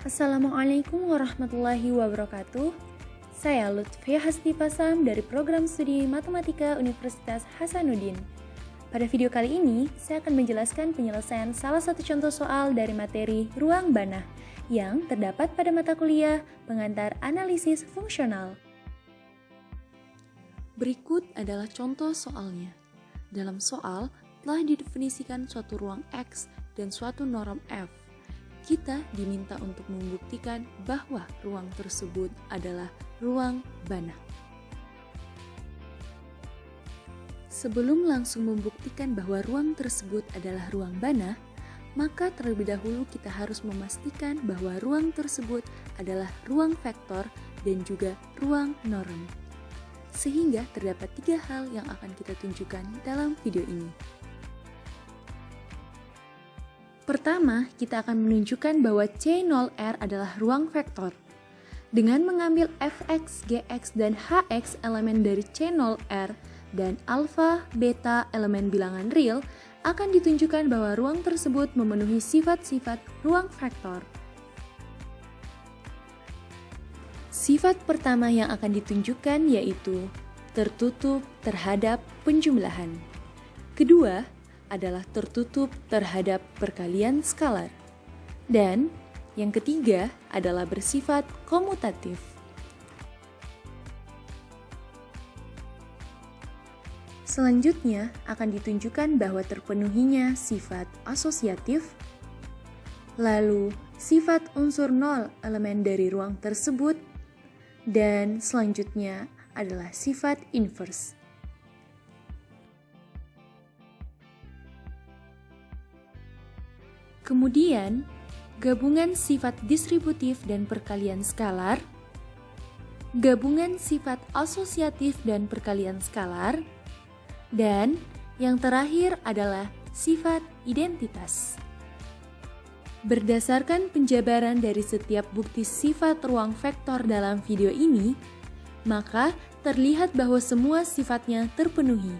Assalamualaikum warahmatullahi wabarakatuh. Saya Lutfia Hastifasam dari Program Studi Matematika Universitas Hasanuddin. Pada video kali ini, saya akan menjelaskan penyelesaian salah satu contoh soal dari materi ruang banah yang terdapat pada mata kuliah pengantar analisis fungsional. Berikut adalah contoh soalnya. Dalam soal, telah didefinisikan suatu ruang X dan suatu norm F. Kita diminta untuk membuktikan bahwa ruang tersebut adalah ruang banah. Sebelum langsung membuktikan bahwa ruang tersebut adalah ruang banah, maka terlebih dahulu kita harus memastikan bahwa ruang tersebut adalah ruang vektor dan juga ruang norm. Sehingga terdapat 3 hal yang akan kita tunjukkan dalam video ini. Pertama, kita akan menunjukkan bahwa C0R adalah ruang vektor. Dengan mengambil Fx, Gx, dan Hx elemen dari C0R dan alfa, beta elemen bilangan real, akan ditunjukkan bahwa ruang tersebut memenuhi sifat-sifat ruang vektor. Sifat pertama yang akan ditunjukkan yaitu tertutup terhadap penjumlahan. Kedua adalah tertutup terhadap perkalian skalar. Dan yang ketiga adalah bersifat komutatif. Selanjutnya akan ditunjukkan bahwa terpenuhinya sifat asosiatif, lalu sifat unsur nol elemen dari ruang tersebut, dan selanjutnya adalah sifat inverse. Kemudian, gabungan sifat distributif dan perkalian skalar, gabungan sifat asosiatif dan perkalian skalar, dan yang terakhir adalah sifat identitas. Berdasarkan penjabaran dari setiap bukti sifat ruang vektor dalam video ini, maka terlihat bahwa semua sifatnya terpenuhi.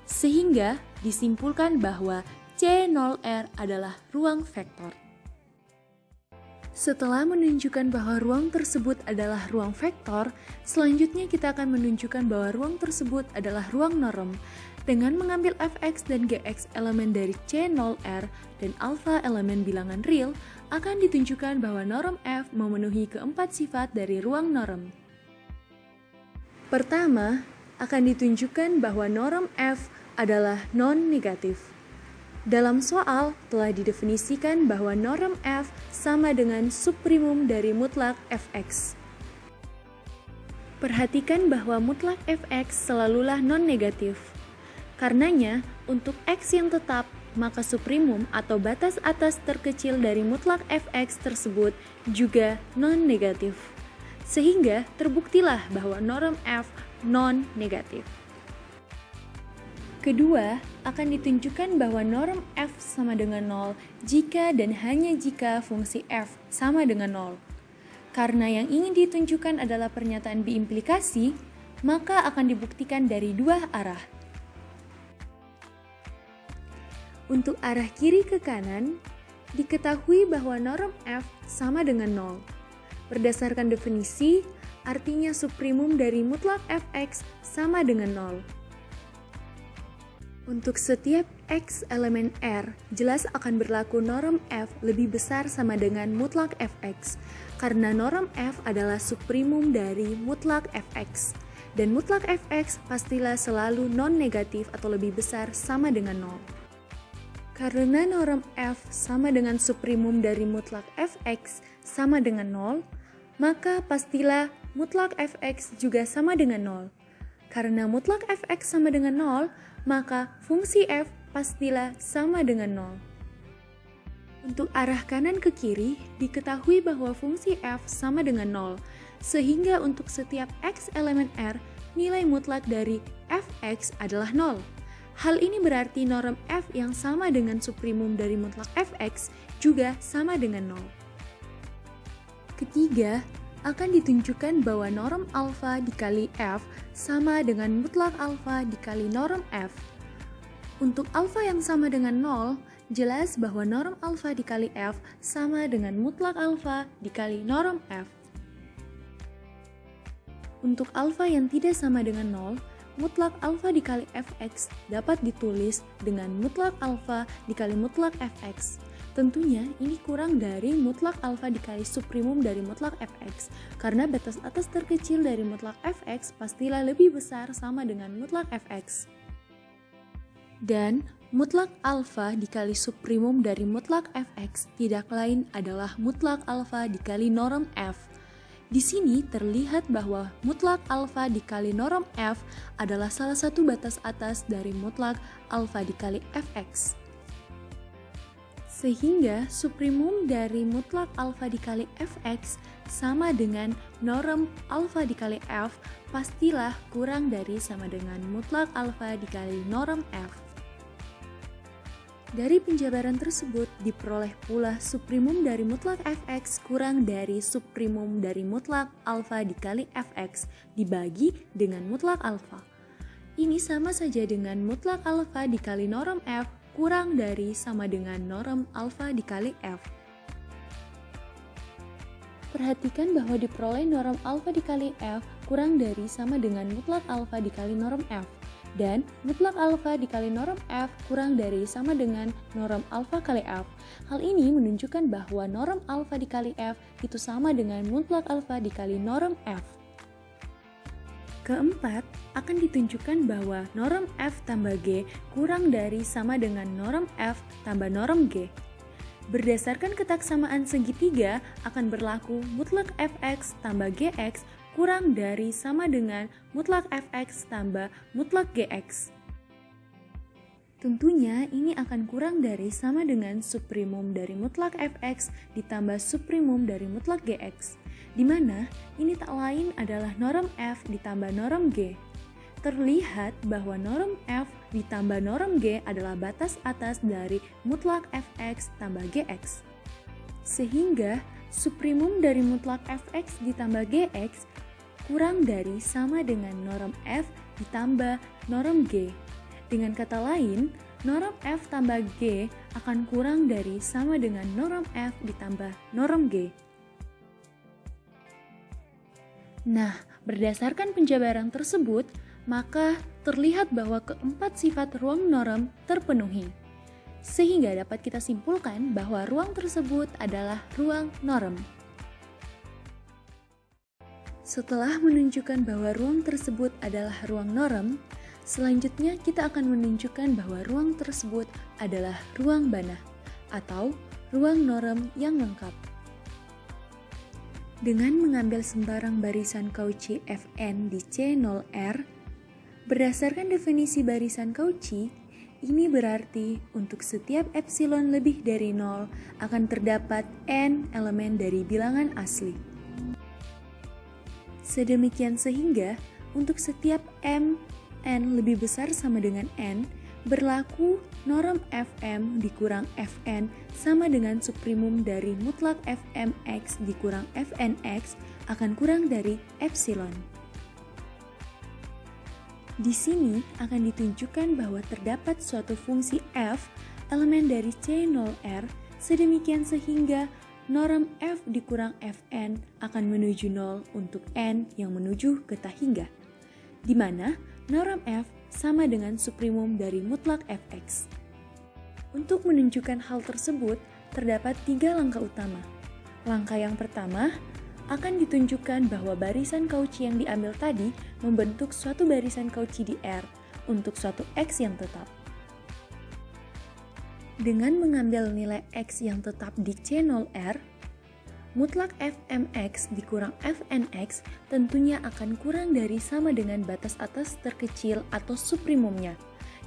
Sehingga disimpulkan bahwa C0R adalah ruang vektor. Setelah menunjukkan bahwa ruang tersebut adalah ruang vektor, selanjutnya kita akan menunjukkan bahwa ruang tersebut adalah ruang norm. Dengan mengambil Fx dan Gx elemen dari C0R dan alfa elemen bilangan real, akan ditunjukkan bahwa norm F memenuhi keempat sifat dari ruang norm. Pertama, akan ditunjukkan bahwa norm F adalah non-negatif. Dalam soal telah didefinisikan bahwa norm F sama dengan subprimum dari mutlak Fx. Perhatikan bahwa mutlak Fx selalulah non-negatif. Karenanya, untuk X yang tetap, maka subprimum atau batas atas terkecil dari mutlak Fx tersebut juga non-negatif. Sehingga terbuktilah bahwa norm F non-negatif. Kedua, akan ditunjukkan bahwa norm F sama dengan 0 jika dan hanya jika fungsi F sama dengan 0. Karena yang ingin ditunjukkan adalah pernyataan biimplikasi, maka akan dibuktikan dari 2 arah. Untuk arah kiri ke kanan, diketahui bahwa norm F sama dengan 0. Berdasarkan definisi, artinya subprimum dari mutlak Fx sama dengan 0. Untuk setiap X elemen R, jelas akan berlaku norm F lebih besar sama dengan mutlak Fx, karena norm F adalah subprimum dari mutlak Fx, dan mutlak Fx pastilah selalu non-negatif atau lebih besar sama dengan 0. Karena norm F sama dengan subprimum dari mutlak Fx sama dengan 0, maka pastilah mutlak Fx juga sama dengan 0. Karena mutlak Fx sama dengan 0, maka fungsi F pastilah sama dengan 0. Untuk arah kanan ke kiri, diketahui bahwa fungsi F sama dengan 0, sehingga untuk setiap X elemen R, nilai mutlak dari Fx adalah 0. Hal ini berarti norm F yang sama dengan subprimum dari mutlak Fx juga sama dengan 0. Ketiga, akan ditunjukkan bahwa norm alfa dikali F sama dengan mutlak alfa dikali norm F. Untuk alfa yang sama dengan 0, Jelas bahwa norm alfa dikali F sama dengan mutlak alfa dikali norm F. Untuk alfa yang tidak sama dengan 0, mutlak alfa dikali fx dapat ditulis dengan mutlak alfa dikali mutlak fx. Tentunya ini kurang dari mutlak alfa dikali suprimum dari mutlak fx, karena batas atas terkecil dari mutlak fx pastilah lebih besar sama dengan mutlak fx. Dan mutlak alfa dikali suprimum dari mutlak fx tidak lain adalah mutlak alfa dikali norm f. Di sini terlihat bahwa mutlak alfa dikali norm f adalah salah satu batas atas dari mutlak alfa dikali fx. Sehingga suprimum dari mutlak alfa dikali fx sama dengan norm alfa dikali f pastilah kurang dari sama dengan mutlak alfa dikali norm f. Dari penjabaran tersebut diperoleh pula suprimum dari mutlak fx kurang dari suprimum dari mutlak alfa dikali fx dibagi dengan mutlak alfa. Ini sama saja dengan mutlak alfa dikali norm f kurang dari sama dengan norm alfa dikali f. Perhatikan bahwa diperoleh norm alfa dikali f kurang dari sama dengan mutlak alfa dikali norm f. Dan mutlak alfa dikali norm f kurang dari sama dengan norm alfa kali f. Hal ini menunjukkan bahwa norm alfa dikali f itu sama dengan mutlak alfa dikali norm f. Keempat, akan ditunjukkan bahwa norm f tambah g kurang dari sama dengan norm f tambah norm g. Berdasarkan ketaksamaan segitiga akan berlaku mutlak fx tambah gx kurang dari sama dengan mutlak fx tambah mutlak gx. Tentunya ini akan kurang dari sama dengan suprimum dari mutlak fx ditambah suprimum dari mutlak gx, di mana ini tak lain adalah norm f ditambah norm g. Terlihat bahwa norm f ditambah norm g adalah batas atas dari mutlak fx tambah gx. Sehingga suprimum dari mutlak fx ditambah gx kurang dari sama dengan norm f ditambah norm g. Dengan kata lain, norm f tambah g akan kurang dari sama dengan norm f ditambah norm g. Nah, berdasarkan penjabaran tersebut, maka terlihat bahwa keempat sifat ruang norm terpenuhi. Sehingga dapat kita simpulkan bahwa ruang tersebut adalah ruang norm. Setelah menunjukkan bahwa ruang tersebut adalah ruang norm, selanjutnya kita akan menunjukkan bahwa ruang tersebut adalah ruang Banach atau ruang norm yang lengkap. Dengan mengambil sembarang barisan Cauchy Fn di C0R, berdasarkan definisi barisan Cauchy, ini berarti untuk setiap epsilon lebih dari 0 akan terdapat n elemen dari bilangan asli. Sedemikian sehingga untuk setiap m n lebih besar sama dengan n, berlaku norm fm dikurang fn sama dengan suprimum dari mutlak fmx dikurang fnx akan kurang dari epsilon. Di sini akan ditunjukkan bahwa terdapat suatu fungsi f elemen dari C0R sedemikian sehingga norm f dikurang fn akan menuju 0 untuk n yang menuju ke tak hingga, di mana norm f sama dengan suprimum dari mutlak fx. Untuk menunjukkan hal tersebut, terdapat 3 langkah utama. Langkah yang pertama, akan ditunjukkan bahwa barisan Cauchy yang diambil tadi membentuk suatu barisan Cauchy di R untuk suatu x yang tetap. Dengan mengambil nilai x yang tetap di C0R, mutlak fmx dikurang fnx tentunya akan kurang dari sama dengan batas atas terkecil atau suprimumnya,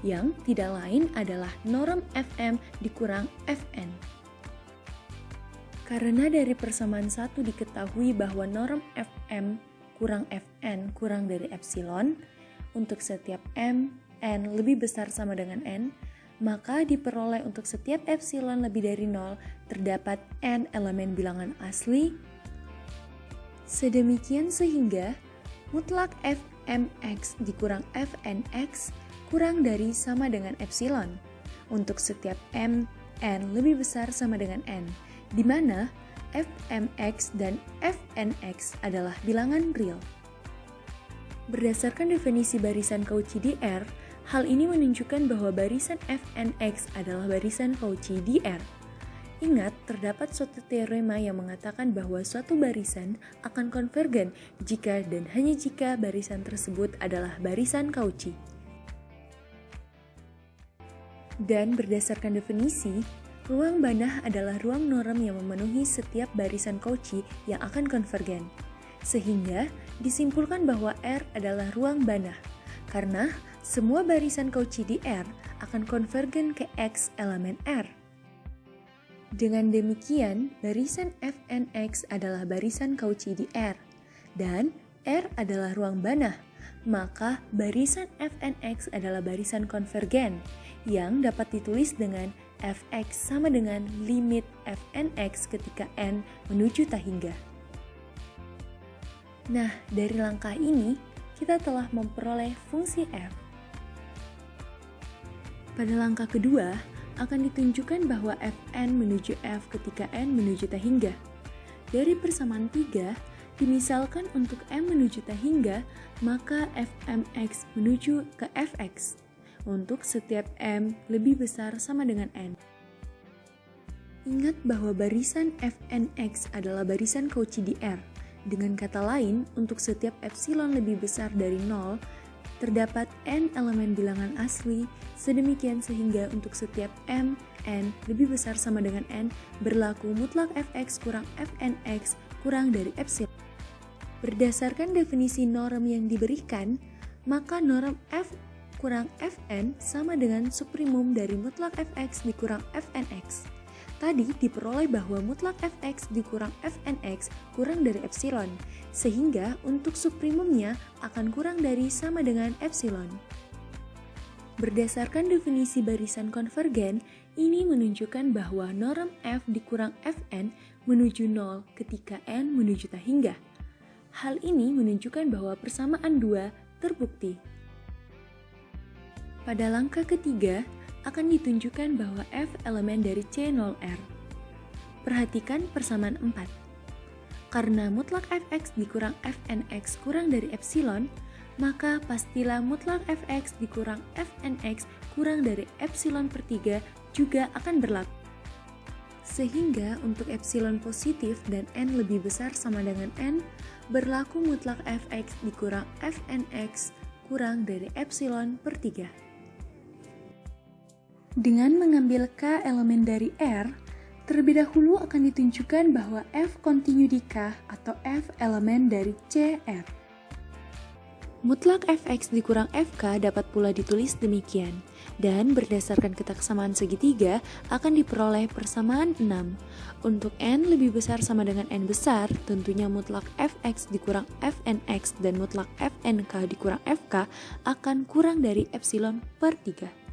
yang tidak lain adalah norm fm dikurang fn. Karena dari persamaan 1 diketahui bahwa norm fm kurang fn kurang dari epsilon, untuk setiap m, n lebih besar sama dengan n, maka diperoleh untuk setiap epsilon lebih dari 0 terdapat n elemen bilangan asli. Sedemikian sehingga mutlak fmx dikurang fnx kurang dari sama dengan epsilon untuk setiap m, Fn lebih besar sama dengan N, di mana Fmx dan Fnx adalah bilangan real. Berdasarkan definisi barisan Cauchy di R, hal ini menunjukkan bahwa barisan Fnx adalah barisan Cauchy di R. Ingat, terdapat suatu teorema yang mengatakan bahwa suatu barisan akan konvergen jika dan hanya jika barisan tersebut adalah barisan Cauchy. Dan berdasarkan definisi, ruang Banach adalah ruang norm yang memenuhi setiap barisan Cauchy yang akan konvergen. Sehingga disimpulkan bahwa R adalah ruang Banach, karena semua barisan Cauchy di R akan konvergen ke X elemen R. Dengan demikian, barisan Fnx adalah barisan Cauchy di R, dan R adalah ruang Banach, maka barisan Fnx adalah barisan konvergen, yang dapat ditulis dengan Fx sama dengan limit Fnx ketika n menuju tak hingga. Nah, dari langkah ini, kita telah memperoleh fungsi f. Pada langkah kedua, akan ditunjukkan bahwa Fn menuju f ketika n menuju tak hingga. Dari persamaan 3, dimisalkan untuk m menuju tak hingga, maka Fmx menuju ke Fx untuk setiap m lebih besar sama dengan n. Ingat bahwa barisan Fnx adalah barisan Cauchy di R. Dengan kata lain, untuk setiap epsilon lebih besar dari 0, terdapat n elemen bilangan asli, sedemikian sehingga untuk setiap m, n lebih besar sama dengan n, berlaku mutlak Fx kurang Fnx kurang dari epsilon. Berdasarkan definisi norm yang diberikan, maka norm f kurang Fn sama dengan suprimum dari mutlak Fx dikurang Fnx. Tadi diperoleh bahwa mutlak Fx dikurang Fnx kurang dari epsilon, sehingga untuk suprimumnya akan kurang dari sama dengan epsilon. Berdasarkan definisi barisan konvergen, ini menunjukkan bahwa norm f dikurang Fn menuju 0 ketika n menuju tak hingga. Hal ini menunjukkan bahwa persamaan 2 terbukti. Pada langkah ketiga, akan ditunjukkan bahwa f elemen dari C0R. Perhatikan persamaan 4. Karena mutlak Fx dikurang Fnx kurang dari epsilon, maka pastilah mutlak Fx dikurang Fnx kurang dari epsilon per 3 juga akan berlaku. Sehingga untuk epsilon positif dan n lebih besar sama dengan n, berlaku mutlak Fx dikurang Fnx kurang dari epsilon per 3. Dengan mengambil K elemen dari R, terlebih dahulu akan ditunjukkan bahwa F kontinu di K atau F elemen dari CR. Mutlak Fx dikurang Fk dapat pula ditulis demikian, dan berdasarkan ketaksamaan segitiga akan diperoleh persamaan 6. Untuk n lebih besar sama dengan n besar, tentunya mutlak Fx dikurang Fnx dan mutlak Fnk dikurang Fk akan kurang dari epsilon per 3.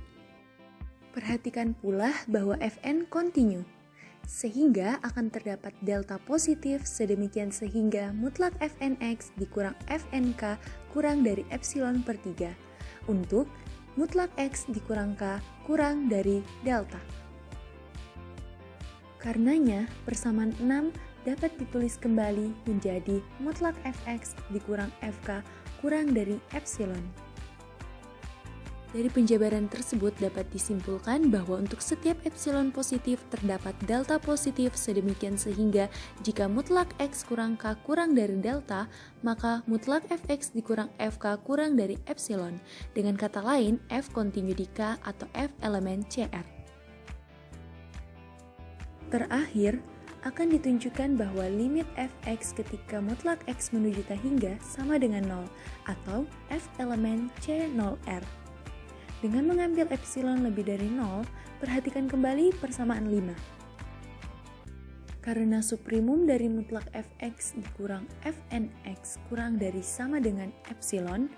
Perhatikan pula bahwa Fn kontinu, sehingga akan terdapat delta positif sedemikian sehingga mutlak Fnx dikurang Fnk kurang dari epsilon per 3 untuk mutlak x dikurang k kurang dari delta. Karenanya, persamaan 6 dapat ditulis kembali menjadi mutlak Fx dikurang Fk kurang dari epsilon. Dari penjabaran tersebut dapat disimpulkan bahwa untuk setiap epsilon positif terdapat delta positif sedemikian sehingga jika mutlak x kurang k kurang dari delta, maka mutlak fx dikurang fk kurang dari epsilon. Dengan kata lain, f kontinu di k atau f elemen CR. Terakhir, akan ditunjukkan bahwa limit fx ketika mutlak x menuju tak hingga sama dengan 0 atau f elemen C0R. Dengan mengambil epsilon lebih dari 0, perhatikan kembali persamaan 5. Karena suprimum dari mutlak fx dikurang fnx kurang dari sama dengan epsilon,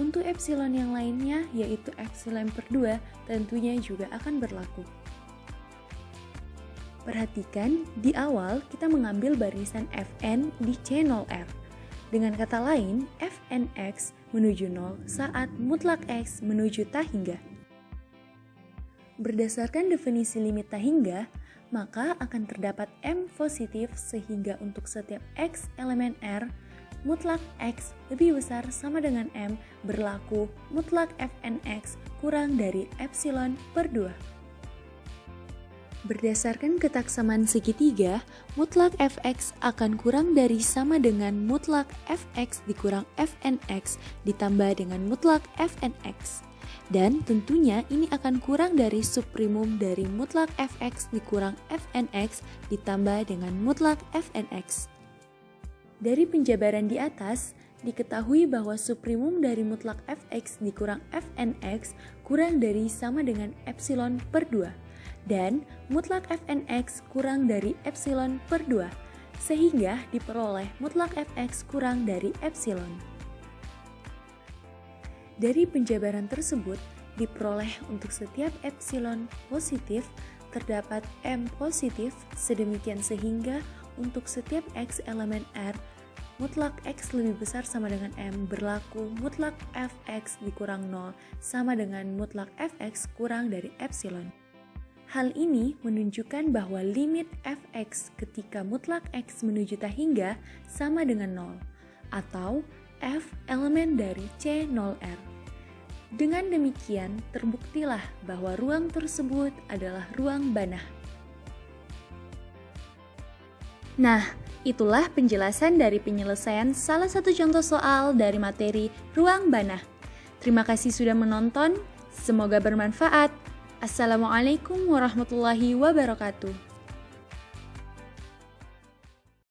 untuk epsilon yang lainnya yaitu epsilon per 2 tentunya juga akan berlaku. Perhatikan, di awal kita mengambil barisan Fn di C0R. Dengan kata lain, Fnx menuju 0 saat mutlak x menuju tak hingga. Berdasarkan definisi limit tak hingga, maka akan terdapat M positif sehingga untuk setiap X elemen R, mutlak X lebih besar sama dengan M berlaku mutlak Fnx kurang dari epsilon per 2. Berdasarkan ketaksamaan segitiga, mutlak Fx akan kurang dari sama dengan mutlak Fx dikurang Fnx ditambah dengan mutlak Fnx. Dan tentunya ini akan kurang dari subprimum dari mutlak Fx dikurang Fnx ditambah dengan mutlak Fnx. Dari penjabaran di atas, diketahui bahwa subprimum dari mutlak Fx dikurang Fnx kurang dari sama dengan epsilon per 2. Dan mutlak Fnx kurang dari epsilon per 2, sehingga diperoleh mutlak Fx kurang dari epsilon. Dari penjabaran tersebut, diperoleh untuk setiap epsilon positif terdapat M positif, sedemikian sehingga untuk setiap X elemen R, mutlak X lebih besar sama dengan M berlaku mutlak Fx dikurang 0 sama dengan mutlak Fx kurang dari epsilon. Hal ini menunjukkan bahwa limit Fx ketika mutlak X menuju tak hingga sama dengan 0, atau F elemen dari C0R. Dengan demikian, terbuktilah bahwa ruang tersebut adalah ruang Banach. Nah, itulah penjelasan dari penyelesaian salah satu contoh soal dari materi ruang Banach. Terima kasih sudah menonton, semoga bermanfaat. Assalamualaikum warahmatullahi wabarakatuh.